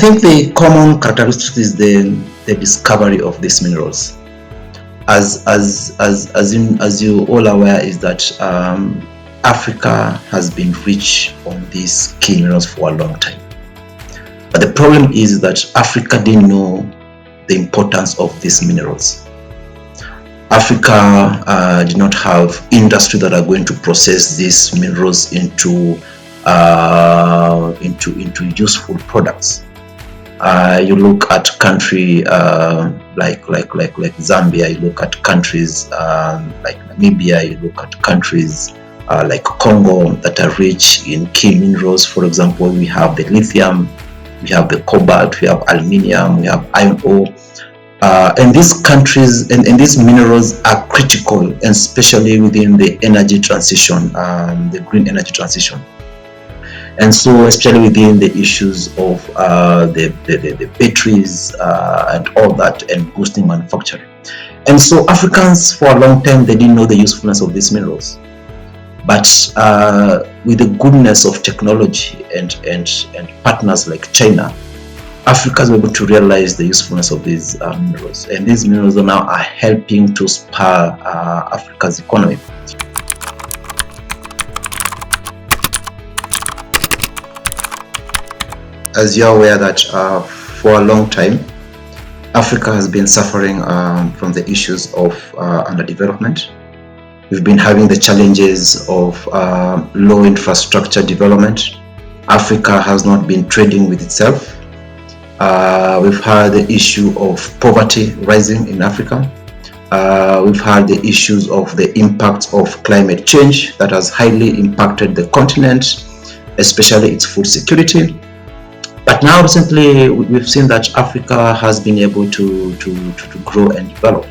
think the common characteristic is the discovery of these minerals. As you all aware, is that Africa has been rich on these key minerals for a long time. But the problem is that Africa didn't know the importance of these minerals. Africa did not have industry that are going to process these minerals into useful products. You look at country like Zambia, you look at countries like Namibia, you look at countries like Congo that are rich in key minerals. For example, we have the lithium, we have the cobalt, we have aluminium, we have iron ore. And these countries and these minerals are critical, and especially within the energy transition, the green energy transition. And so, especially within the issues of the batteries and all that, and boosting manufacturing. And so, Africans for a long time, they didn't know the usefulness of these minerals. But with the goodness of technology and partners like China, Africans were able to realize the usefulness of these minerals. And these minerals now are helping to spur Africa's economy. As you're aware that for a long time, Africa has been suffering from the issues of underdevelopment. We've been having the challenges of low infrastructure development. Africa has not been trading with itself. We've had the issue of poverty rising in Africa. We've had the issues of the impact of climate change that has highly impacted the continent, especially its food security. But now recently, we've seen that Africa has been able to grow and develop.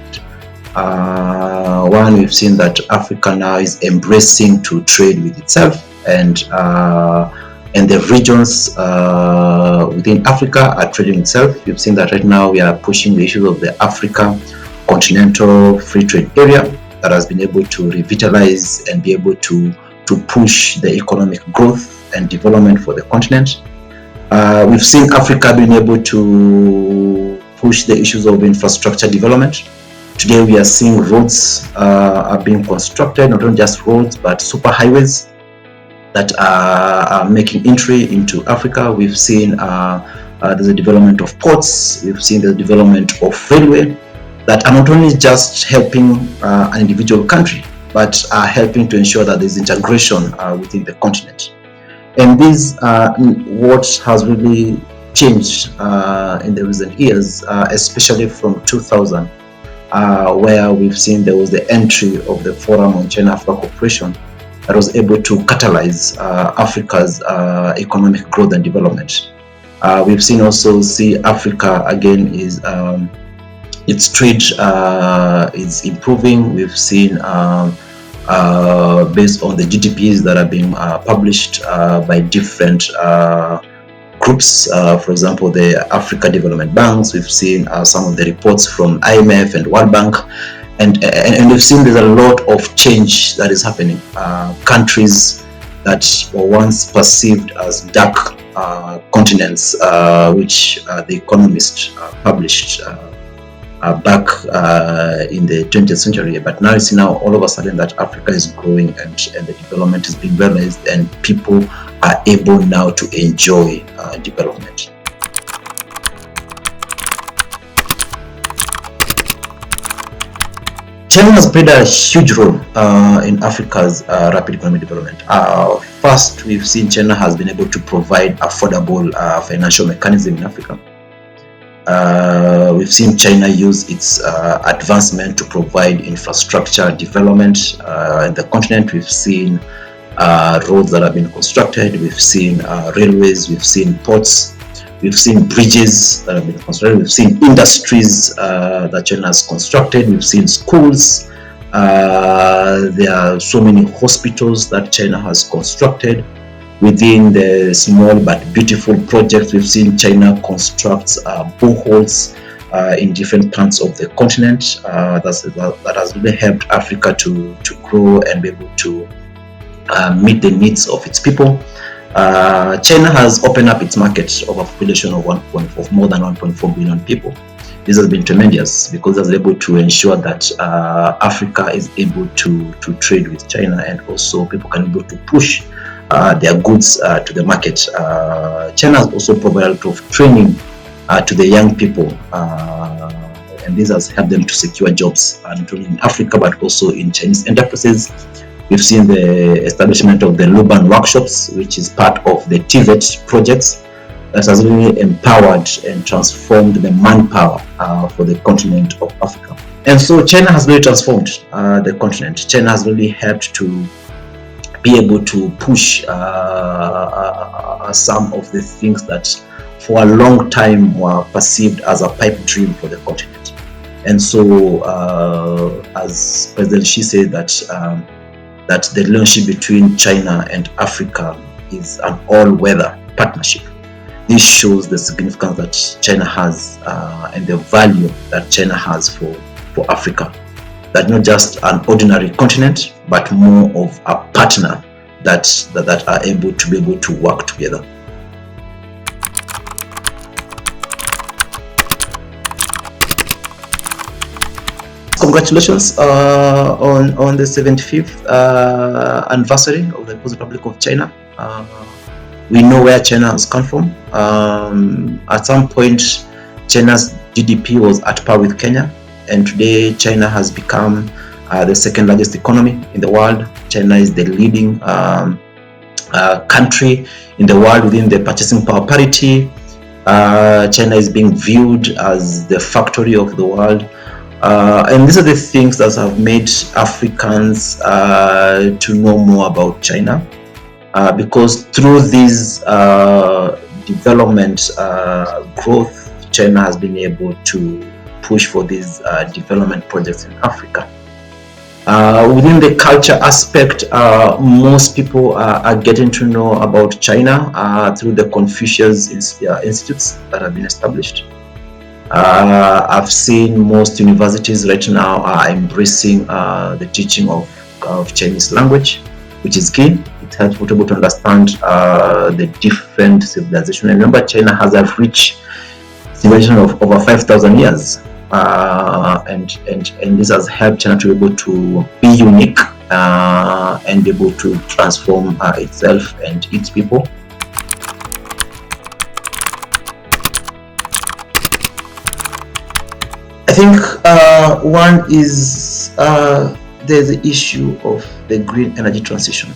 One, we've seen that Africa now is embracing to trade with itself, and the regions within Africa are trading itself. We've seen that right now we are pushing the issue of the Africa Continental Free Trade Area that has been able to revitalize and be able to push the economic growth and development for the continent. We've seen Africa being able to push the issues of infrastructure development. Today we are seeing roads are being constructed, not only just roads, but superhighways that are making entry into Africa. We've seen there's a development of ports. We've seen the development of railway that are not only just helping an individual country, but are helping to ensure that there's integration within the continent. And this what has really changed in the recent years, especially from 2000, where we've seen there was the entry of the Forum on China-Africa Cooperation that was able to catalyze Africa's economic growth and development. We've seen also Africa again is its trade is improving. We've seen based on the GDPs that are being published by different groups, for example, the Africa Development Banks. We've seen some of the reports from IMF and World Bank, and we've seen there's a lot of change that is happening. Countries that were once perceived as dark continents, which the Economist published back in the 20th century, but now it's now all of a sudden that Africa is growing and the development is being realized, and people are able now to enjoy development. China has played a huge role in Africa's rapid economic development. First, we've seen China has been able to provide affordable financial mechanism in Africa. We've seen China use its advancement to provide infrastructure development in the continent. We've seen roads that have been constructed. We've seen railways. We've seen ports. We've seen bridges that have been constructed. We've seen industries that China has constructed. We've seen schools. There are so many hospitals that China has constructed. Within the small but beautiful projects, we've seen China construct boreholes in different parts of the continent. That has really helped Africa to grow and be able to meet the needs of its people. China has opened up its market of a population of more than 1.4 billion people. This has been tremendous because it was able to ensure that Africa is able to trade with China, and also people can be able to push their goods to the market. China has also provided a lot of training to the young people, and this has helped them to secure jobs not only in Africa but also in Chinese enterprises. We've seen the establishment of the Luban workshops, which is part of the TVET projects, that has really empowered and transformed the manpower for the continent of Africa. And so China has really transformed the continent. China has really helped to be able to push some of the things that for a long time were perceived as a pipe dream for the continent. And so, as President Xi said, that the relationship between China and Africa is an all-weather partnership. This shows the significance that China has and the value that China has for Africa. That not just an ordinary continent, but more of a partner that are able to work together. Congratulations on the 75th anniversary of the People's Republic of China. We know where China has come from. At some point, China's GDP was at par with Kenya, and today China has become the second largest economy in the world. China is the leading country in the world within the purchasing power parity. China is being viewed as the factory of the world. And these are the things that have made Africans to know more about China, because through this development growth, China has been able to push for these development projects in Africa. Within the culture aspect, most people are getting to know about China through the Confucius institutes that have been established. I've seen most universities right now are embracing the teaching of Chinese language, which is key. It helps people to understand the different civilizations. Remember, China has a rich civilization of over 5,000 years, and this has helped China to be able to be unique and be able to transform itself and its people. I think one is there's the issue of the green energy transition.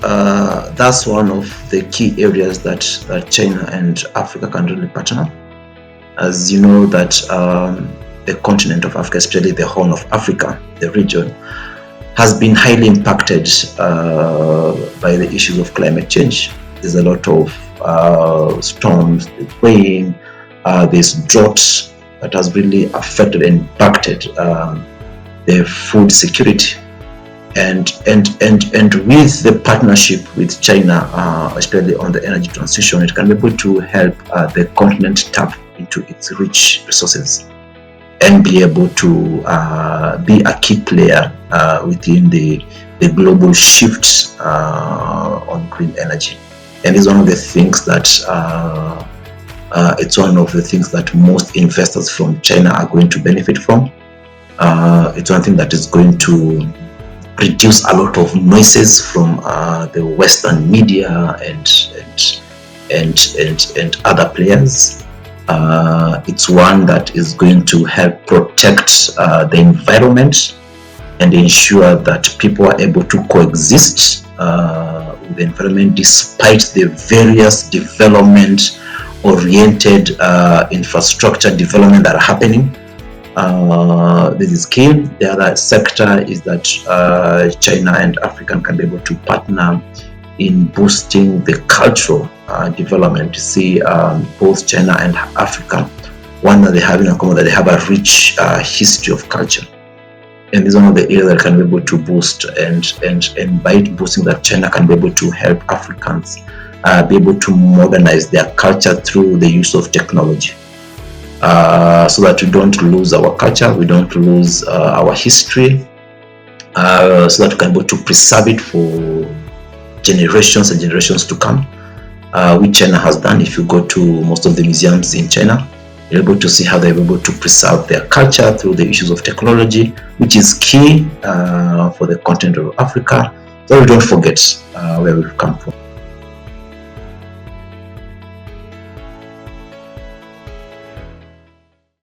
That's one of the key areas that China and Africa can really partner. As you know, that the continent of Africa, especially the Horn of Africa, the region, has been highly impacted by the issues of climate change. There's a lot of storms, there's rain, there's drought that has really affected and impacted the food security. And with the partnership with China, especially on the energy transition, it can be able to help the continent tap into its rich resources and be able to be a key player within the global shift on green energy. And it's one of the things that most investors from China are going to benefit from. It's one thing that is going to reduce a lot of noises from the Western media and other players. It's one that is going to help protect the environment and ensure that people are able to coexist with the environment despite the various development-oriented infrastructure development that are happening. This is key. The other sector is that China and Africa can be able to partner in boosting the cultural development. You see, both China and Africa, one that they have in common, that they have a rich history of culture. And this is one of the areas that can be able to boost, and by it boosting that, China can be able to help Africans be able to modernize their culture through the use of technology. So that we don't lose our culture, we don't lose our history, so that we can be able to preserve it for generations and generations to come, which China has done. If you go to most of the museums in China, you're able to see how they're able to preserve their culture through the issues of technology, which is key for the continent of Africa, so we don't forget where we've come from.